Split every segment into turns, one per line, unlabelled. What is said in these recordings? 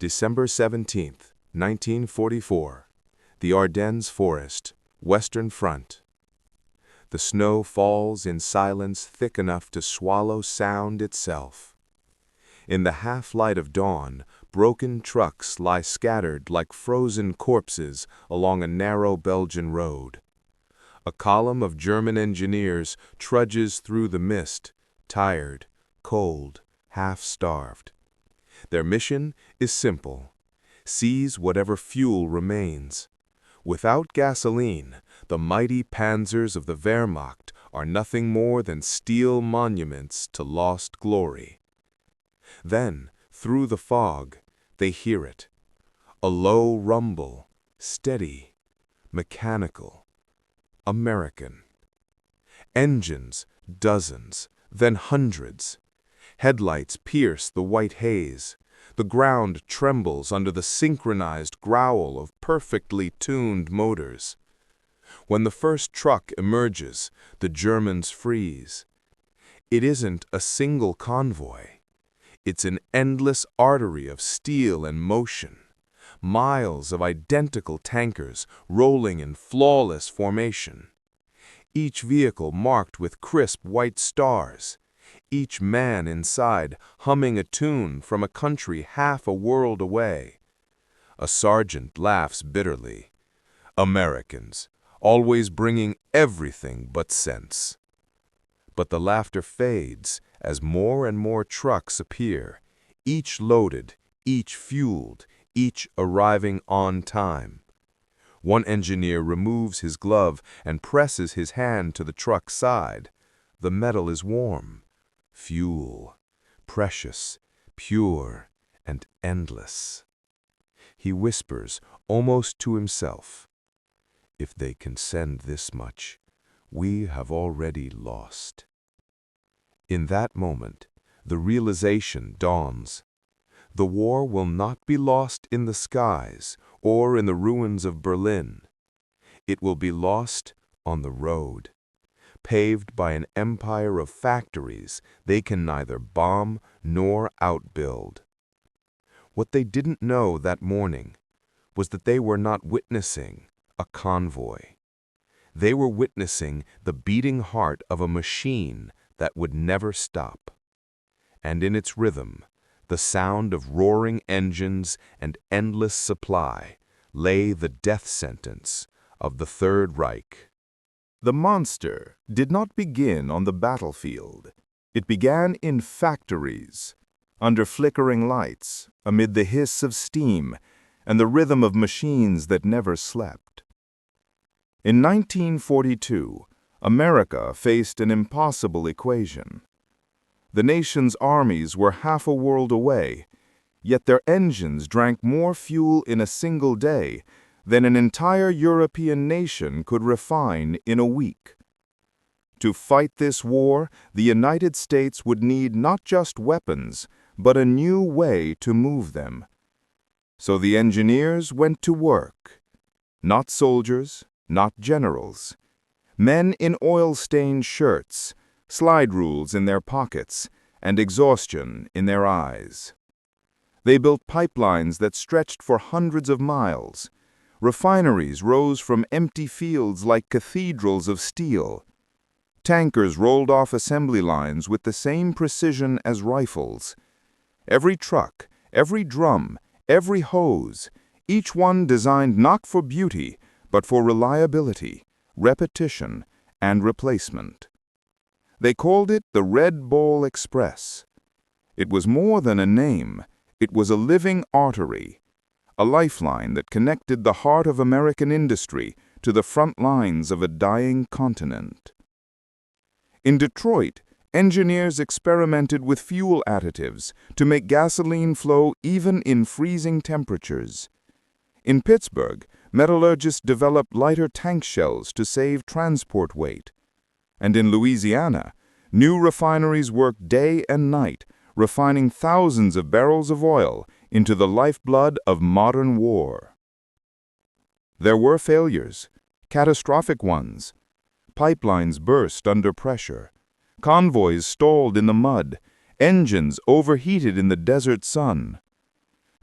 December 17, 1944. The Ardennes Forest, Western Front. The snow falls in silence thick enough to swallow sound itself. In the half-light of dawn, broken trucks lie scattered like frozen corpses along a narrow Belgian road. A column of German engineers trudges through the mist, tired, cold, half-starved. Their mission is simple: seize whatever fuel remains. Without gasoline, the mighty panzers of the Wehrmacht are nothing more than steel monuments to lost glory. Then, through the fog, they hear it. A low rumble, steady, mechanical, American. Engines, dozens, then hundreds. Headlights pierce the white haze. The ground trembles under the synchronized growl of perfectly tuned motors. When the first truck emerges, the Germans freeze. It isn't a single convoy. It's an endless artery of steel and motion. Miles of identical tankers rolling in flawless formation. Each vehicle marked with crisp white stars. Each man inside humming a tune from a country half a world away. A sergeant laughs bitterly. Americans, always bringing everything but sense. But the laughter fades as more and more trucks appear, each loaded, each fueled, each arriving on time. One engineer removes his glove and presses his hand to the truck's side. The metal is warm. Fuel, precious, pure, and endless. He whispers, almost to himself, "If they can send this much, we have already lost." In that moment, the realization dawns. The war will not be lost in the skies or in the ruins of Berlin. It will be lost on the road. Paved by an empire of factories they can neither bomb nor outbuild. What they didn't know that morning was that they were not witnessing a convoy. They were witnessing the beating heart of a machine that would never stop. And in its rhythm, the sound of roaring engines and endless supply, lay the death sentence of the Third Reich. The monster did not begin on the battlefield. It began in factories, under flickering lights, amid the hiss of steam and the rhythm of machines that never slept. In 1942, America faced an impossible equation. The nation's armies were half a world away, yet their engines drank more fuel in a single day than an entire European nation could refine in a week. To fight this war, the United States would need not just weapons, but a new way to move them. So the engineers went to work. Not soldiers, not generals. Men in oil-stained shirts, slide rules in their pockets, and exhaustion in their eyes. They built pipelines that stretched for hundreds of miles. Refineries rose from empty fields like cathedrals of steel. Tankers rolled off assembly lines with the same precision as rifles. Every truck, every drum, every hose, each one designed not for beauty, but for reliability, repetition, and replacement. They called it the Red Bull Express. It was more than a name. It was a living artery. A lifeline that connected the heart of American industry to the front lines of a dying continent. In Detroit, engineers experimented with fuel additives to make gasoline flow even in freezing temperatures. In Pittsburgh, metallurgists developed lighter tank shells to save transport weight. And in Louisiana, new refineries worked day and night, refining thousands of barrels of oil into the lifeblood of modern war. There were failures, catastrophic ones. Pipelines burst under pressure. Convoys stalled in the mud. Engines overheated in the desert sun.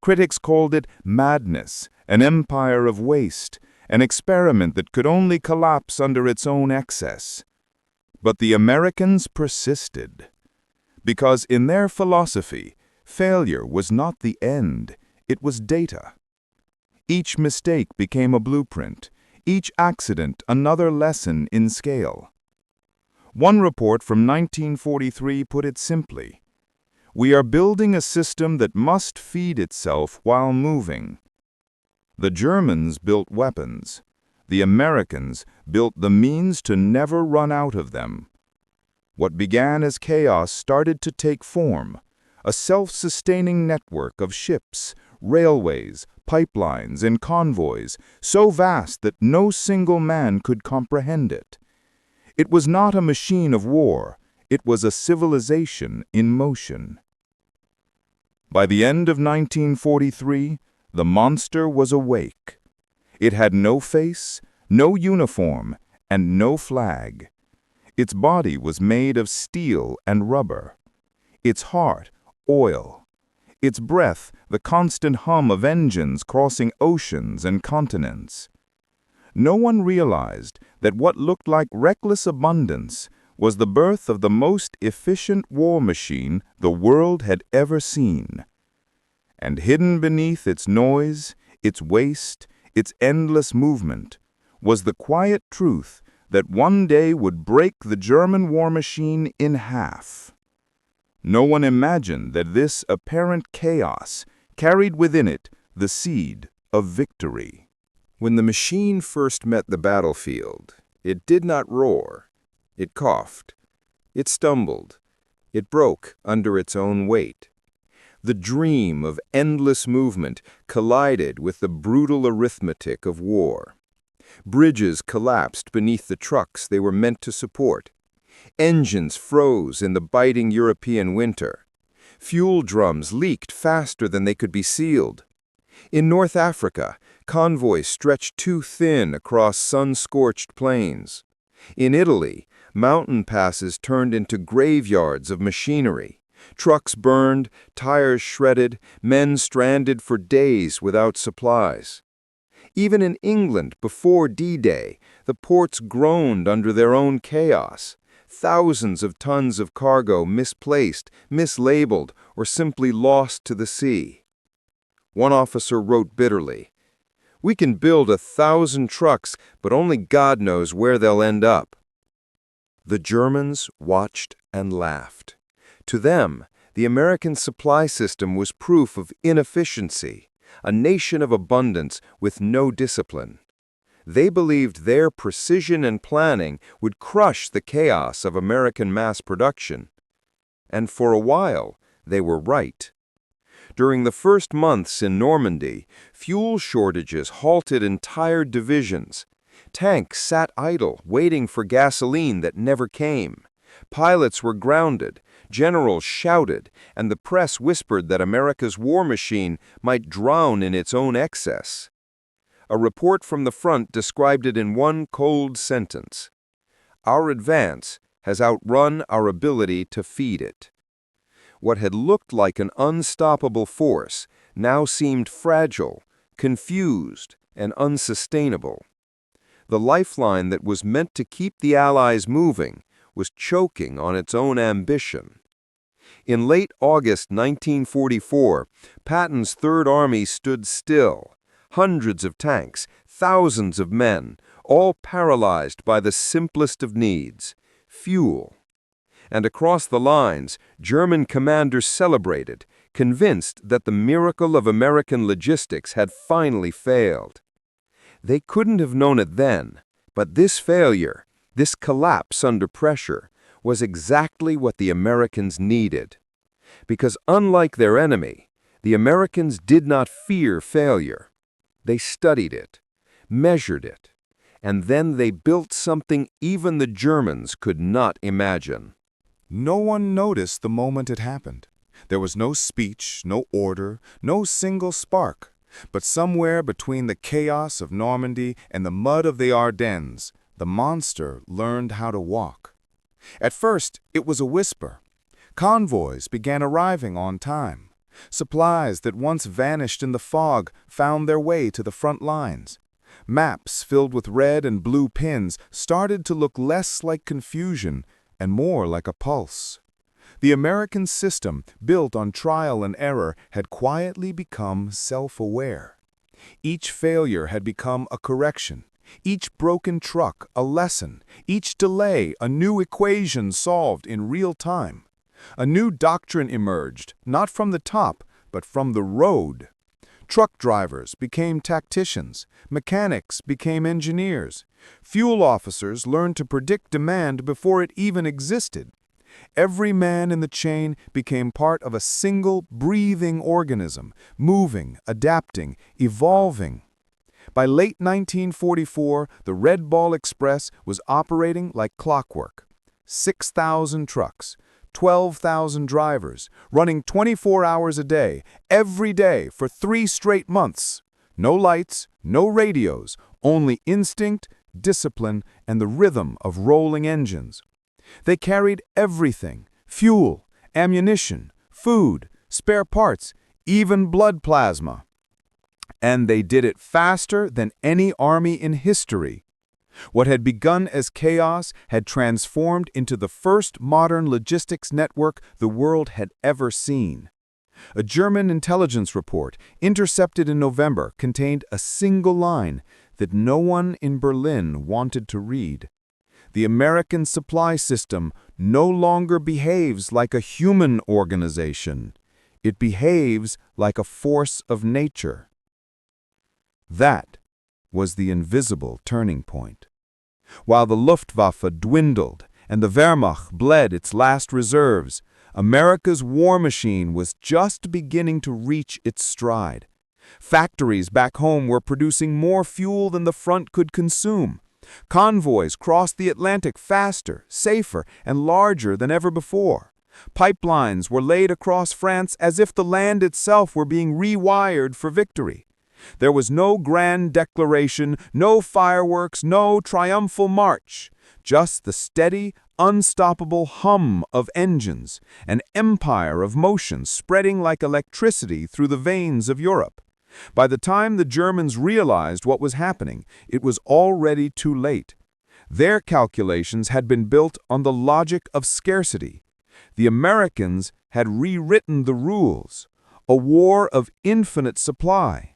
Critics called it madness, an empire of waste, an experiment that could only collapse under its own excess. But the Americans persisted. Because in their philosophy, failure was not the end, it was data. Each mistake became a blueprint, each accident another lesson in scale. One report from 1943 put it simply: "We are building a system that must feed itself while moving." The Germans built weapons. The Americans built the means to never run out of them. What began as chaos started to take form, a self-sustaining network of ships, railways, pipelines, and convoys, so vast that no single man could comprehend it. It was not a machine of war, it was a civilization in motion. By the end of 1943, the monster was awake. It had no face, no uniform, and no flag. Its body was made of steel and rubber. Its heart, oil. Its breath, the constant hum of engines crossing oceans and continents. No one realized that what looked like reckless abundance was the birth of the most efficient war machine the world had ever seen. And hidden beneath its noise, its waste, its endless movement, was the quiet truth that one day would break the German war machine in half. No one imagined that this apparent chaos carried within it the seed of victory.
When the machine first met the battlefield, it did not roar. It coughed. It stumbled. It broke under its own weight. The dream of endless movement collided with the brutal arithmetic of war. Bridges collapsed beneath the trucks they were meant to support. Engines froze in the biting European winter. Fuel drums leaked faster than they could be sealed. In North Africa, convoys stretched too thin across sun-scorched plains. In Italy, mountain passes turned into graveyards of machinery. Trucks burned, tires shredded, men stranded for days without supplies. Even in England, before D-Day, the ports groaned under their own chaos. Thousands of tons of cargo misplaced, mislabeled, or simply lost to the sea. One officer wrote bitterly, "We can build 1,000 trucks, but only God knows where they'll end up." The Germans watched and laughed. To them, the American supply system was proof of inefficiency, a nation of abundance with no discipline. They believed their precision and planning would crush the chaos of American mass production. And for a while, they were right. During the first months in Normandy, fuel shortages halted entire divisions. Tanks sat idle, waiting for gasoline that never came. Pilots were grounded, generals shouted, and the press whispered that America's war machine might drown in its own excess. A report from the front described it in one cold sentence: "Our advance has outrun our ability to feed it." What had looked like an unstoppable force now seemed fragile, confused, and unsustainable. The lifeline that was meant to keep the Allies moving was choking on its own ambition. In late August 1944, Patton's Third Army stood still. Hundreds of tanks, thousands of men, all paralyzed by the simplest of needs: fuel. And across the lines, German commanders celebrated, convinced that the miracle of American logistics had finally failed. They couldn't have known it then, but this failure, this collapse under pressure, was exactly what the Americans needed. Because unlike their enemy, the Americans did not fear failure. They studied it, measured it, and then they built something even the Germans could not imagine.
No one noticed the moment it happened. There was no speech, no order, no single spark. But somewhere between the chaos of Normandy and the mud of the Ardennes, the monster learned how to walk. At first, it was a whisper. Convoys began arriving on time. Supplies that once vanished in the fog found their way to the front lines. Maps filled with red and blue pins started to look less like confusion and more like a pulse. The American system, built on trial and error, had quietly become self-aware. Each failure had become a correction, each broken truck a lesson, each delay a new equation solved in real time. A new doctrine emerged, not from the top, but from the road. Truck drivers became tacticians, mechanics became engineers. Fuel officers learned to predict demand before it even existed. Every man in the chain became part of a single, breathing organism, moving, adapting, evolving. By late 1944, the Red Ball Express was operating like clockwork. 6,000 trucks, 12,000 drivers, running 24 hours a day, every day for 3 straight months. No lights, no radios, only instinct, discipline, and the rhythm of rolling engines. They carried everything: fuel, ammunition, food, spare parts, even blood plasma. And they did it faster than any army in history. What had begun as chaos had transformed into the first modern logistics network the world had ever seen. A German intelligence report, intercepted in November, contained a single line that no one in Berlin wanted to read. The American supply system no longer behaves like a human organization. It behaves like a force of nature. That was the invisible turning point. While the Luftwaffe dwindled and the Wehrmacht bled its last reserves, America's war machine was just beginning to reach its stride. Factories back home were producing more fuel than the front could consume. Convoys crossed the Atlantic faster, safer, and larger than ever before. Pipelines were laid across France as if the land itself were being rewired for victory. There was no grand declaration, no fireworks, no triumphal march. Just the steady, unstoppable hum of engines, an empire of motion spreading like electricity through the veins of Europe. By the time the Germans realized what was happening, it was already too late. Their calculations had been built on the logic of scarcity. The Americans had rewritten the rules, a war of infinite supply.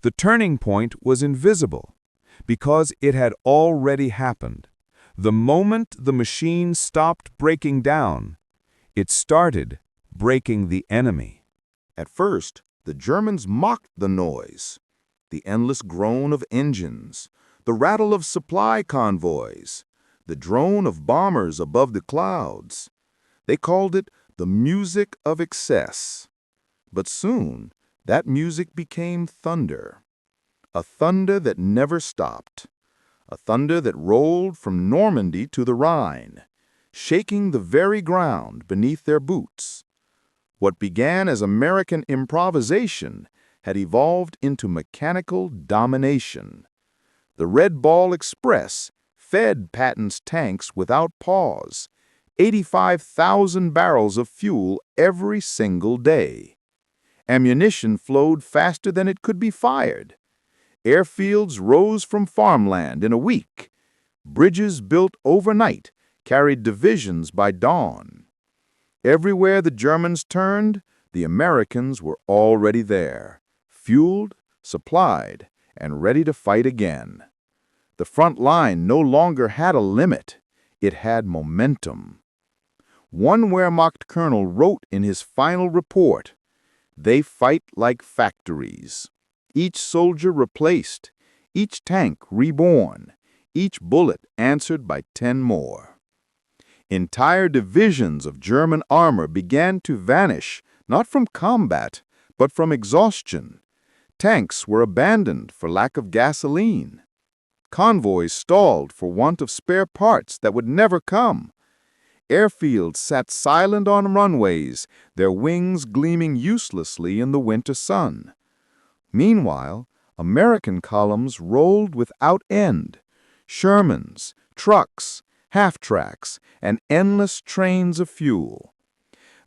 The turning point was invisible, because it had already happened. The moment the machine stopped breaking down, it started breaking the enemy.
At first, the Germans mocked the noise, the endless groan of engines, the rattle of supply convoys, the drone of bombers above the clouds. They called it the music of excess. But soon, that music became thunder. A thunder that never stopped. A thunder that rolled from Normandy to the Rhine, shaking the very ground beneath their boots. What began as American improvisation had evolved into mechanical domination. The Red Ball Express fed Patton's tanks without pause, 85,000 barrels of fuel every single day. Ammunition flowed faster than it could be fired. Airfields rose from farmland in a week. Bridges built overnight carried divisions by dawn. Everywhere the Germans turned, the Americans were already there, fueled, supplied, and ready to fight again. The front line no longer had a limit. It had momentum. One Wehrmacht colonel wrote in his final report, "They fight like factories. Each soldier replaced, each tank reborn, each bullet answered by 10 more." Entire divisions of German armor began to vanish, not from combat, but from exhaustion. Tanks were abandoned for lack of gasoline. Convoys stalled for want of spare parts that would never come. Airfields sat silent on runways, their wings gleaming uselessly in the winter sun. Meanwhile, American columns rolled without end. Shermans, trucks, half-tracks, and endless trains of fuel.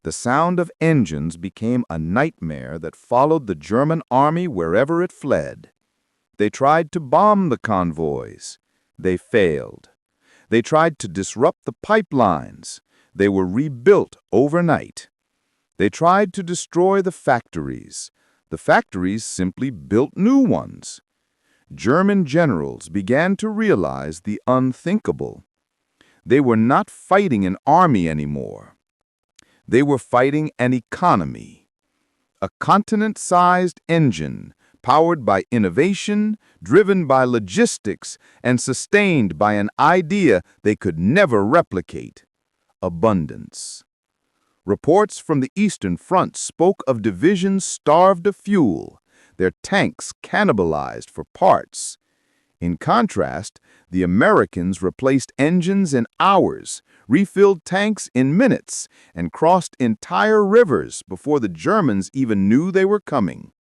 The sound of engines became a nightmare that followed the German army wherever it fled. They tried to bomb the convoys. They failed. They tried to disrupt the pipelines. They were rebuilt overnight. They tried to destroy the factories. The factories simply built new ones. German generals began to realize the unthinkable. They were not fighting an army anymore. They were fighting an economy. A continent-sized engine, powered by innovation, driven by logistics, and sustained by an idea they could never replicate: abundance. Reports from the Eastern Front spoke of divisions starved of fuel, their tanks cannibalized for parts. In contrast, the Americans replaced engines in hours, refilled tanks in minutes, and crossed entire rivers before the Germans even knew they were coming.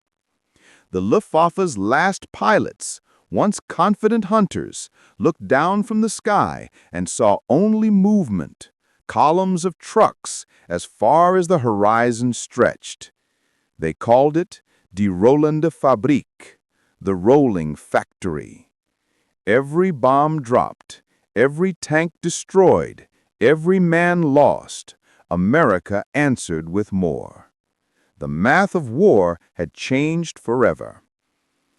The Luftwaffe's last pilots, once confident hunters, looked down from the sky and saw only movement, columns of trucks as far as the horizon stretched. They called it Die rollende Fabrik, the rolling factory. Every bomb dropped, every tank destroyed, every man lost, America answered with more. The math of war had changed forever.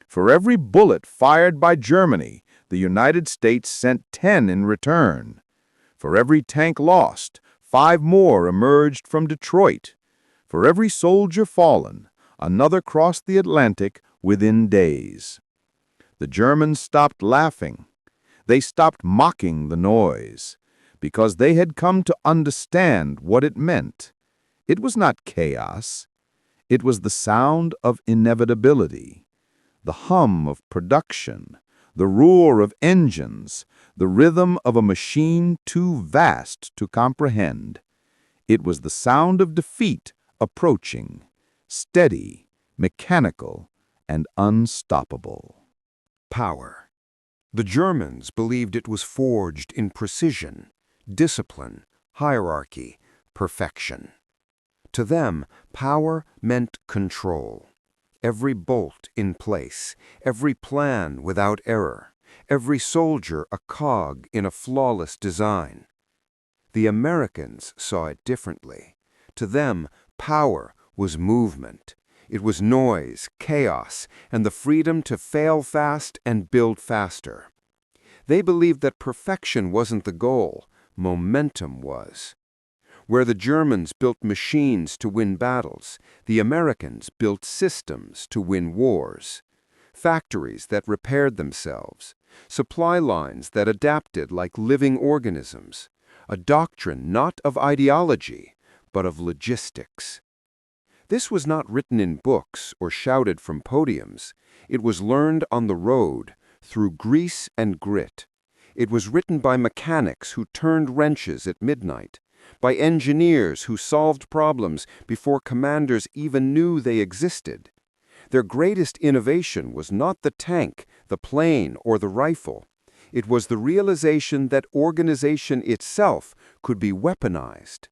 For every bullet fired by Germany, the United States sent 10 in return. For every tank lost, 5 more emerged from Detroit. For every soldier fallen, another crossed the Atlantic within days. The Germans stopped laughing. They stopped mocking the noise, because they had come to understand what it meant. It was not chaos. It was the sound of inevitability, the hum of production, the roar of engines, the rhythm of a machine too vast to comprehend. It was the sound of defeat approaching, steady, mechanical, and unstoppable.
Power. The Germans believed it was forged in precision, discipline, hierarchy, perfection. To them, power meant control. Every bolt in place, every plan without error, every soldier a cog in a flawless design. The Americans saw it differently. To them, power was movement. It was noise, chaos, and the freedom to fail fast and build faster. They believed that perfection wasn't the goal, momentum was. Where the Germans built machines to win battles, the Americans built systems to win wars. Factories that repaired themselves, supply lines that adapted like living organisms, a doctrine not of ideology, but of logistics. This was not written in books or shouted from podiums. It was learned on the road, through grease and grit. It was written by mechanics who turned wrenches at midnight, by engineers who solved problems before commanders even knew they existed. Their greatest innovation was not the tank, the plane, or the rifle. It was the realization that organization itself could be weaponized.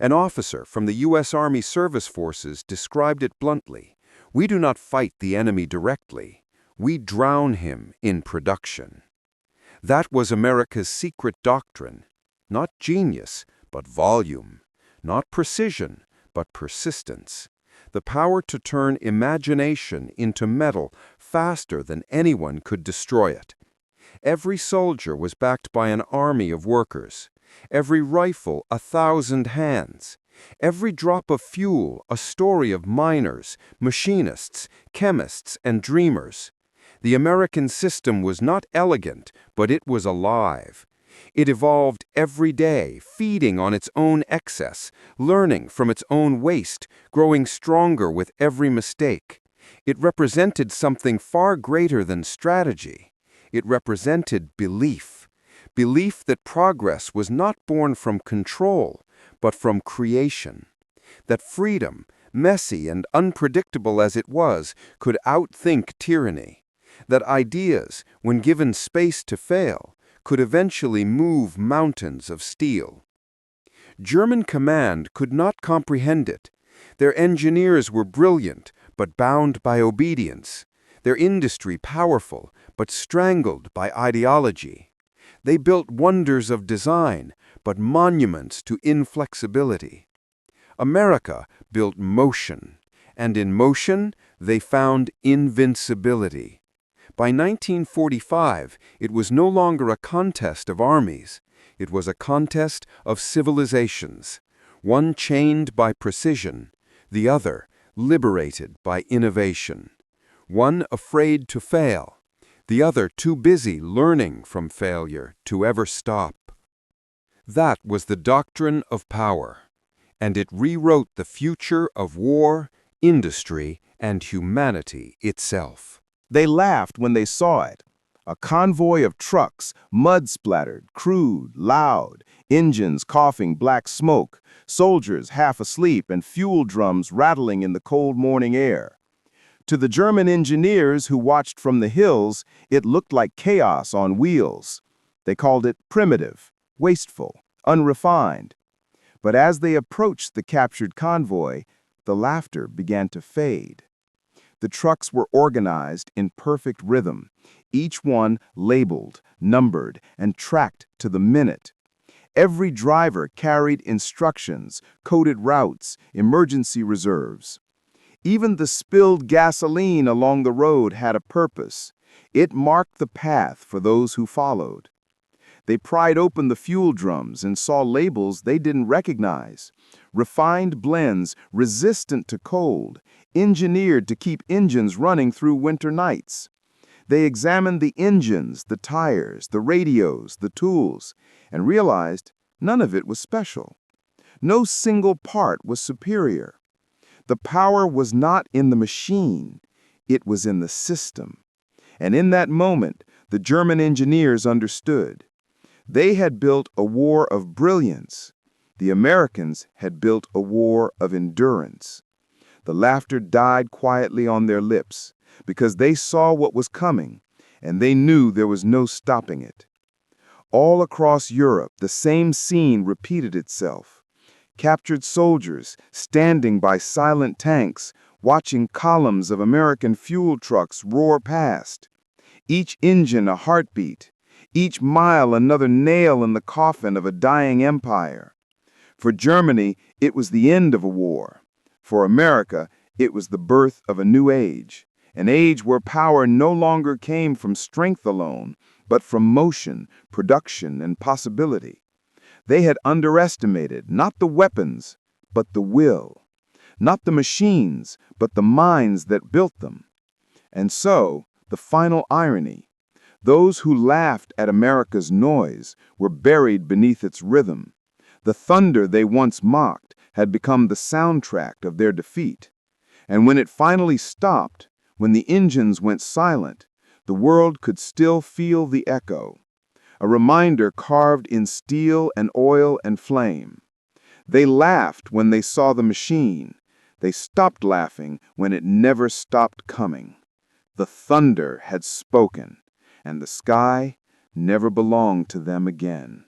An officer from the U.S. Army Service Forces described it bluntly: "We do not fight the enemy directly. We drown him in production." That was America's secret doctrine. Not genius, but volume. Not precision, but persistence. The power to turn imagination into metal faster than anyone could destroy it. Every soldier was backed by an army of workers. Every rifle 1,000 hands. Every drop of fuel a story of miners, machinists, chemists, and dreamers. The American system was not elegant, but it was alive. It evolved every day, feeding on its own excess, learning from its own waste, growing stronger with every mistake. It represented something far greater than strategy. It represented belief. Belief that progress was not born from control, but from creation. That freedom, messy and unpredictable as it was, could outthink tyranny. That ideas, when given space to fail, could eventually move mountains of steel. German command could not comprehend it. Their engineers were brilliant, but bound by obedience. Their industry powerful, but strangled by ideology. They built wonders of design, but monuments to inflexibility. America built motion, and in motion they found invincibility. By 1945, it was no longer a contest of armies. It was a contest of civilizations, one chained by precision, the other liberated by innovation. One afraid to fail, the other too busy learning from failure to ever stop. That was the doctrine of power, and it rewrote the future of war, industry, and humanity itself.
They laughed when they saw it. A convoy of trucks, mud-splattered, crude, loud, engines coughing black smoke, soldiers half asleep, and fuel drums rattling in the cold morning air. To the German engineers who watched from the hills, it looked like chaos on wheels. They called it primitive, wasteful, unrefined. But as they approached the captured convoy, the laughter began to fade. The trucks were organized in perfect rhythm, each one labeled, numbered, and tracked to the minute. Every driver carried instructions, coded routes, emergency reserves. Even the spilled gasoline along the road had a purpose. It marked the path for those who followed. They pried open the fuel drums and saw labels they didn't recognize. Refined blends resistant to cold, engineered to keep engines running through winter nights. They examined the engines, the tires, the radios, the tools, and realized none of it was special. No single part was superior. The power was not in the machine, it was in the system. And in that moment, the German engineers understood. They had built a war of brilliance. The Americans had built a war of endurance. The laughter died quietly on their lips because they saw what was coming, and they knew there was no stopping it. All across Europe, the same scene repeated itself. Captured soldiers standing by silent tanks, watching columns of American fuel trucks roar past. Each engine a heartbeat, each mile another nail in the coffin of a dying empire. For Germany, it was the end of a war. For America, it was the birth of a new age, an age where power no longer came from strength alone, but from motion, production, and possibility. They had underestimated not the weapons, but the will, not the machines, but the minds that built them. And so, the final irony, those who laughed at America's noise were buried beneath its rhythm. The thunder they once mocked had become the soundtrack of their defeat. And when it finally stopped, when the engines went silent, the world could still feel the echo, a reminder carved in steel and oil and flame. They laughed when they saw the machine. They stopped laughing when it never stopped coming. The thunder had spoken, and the sky never belonged to them again.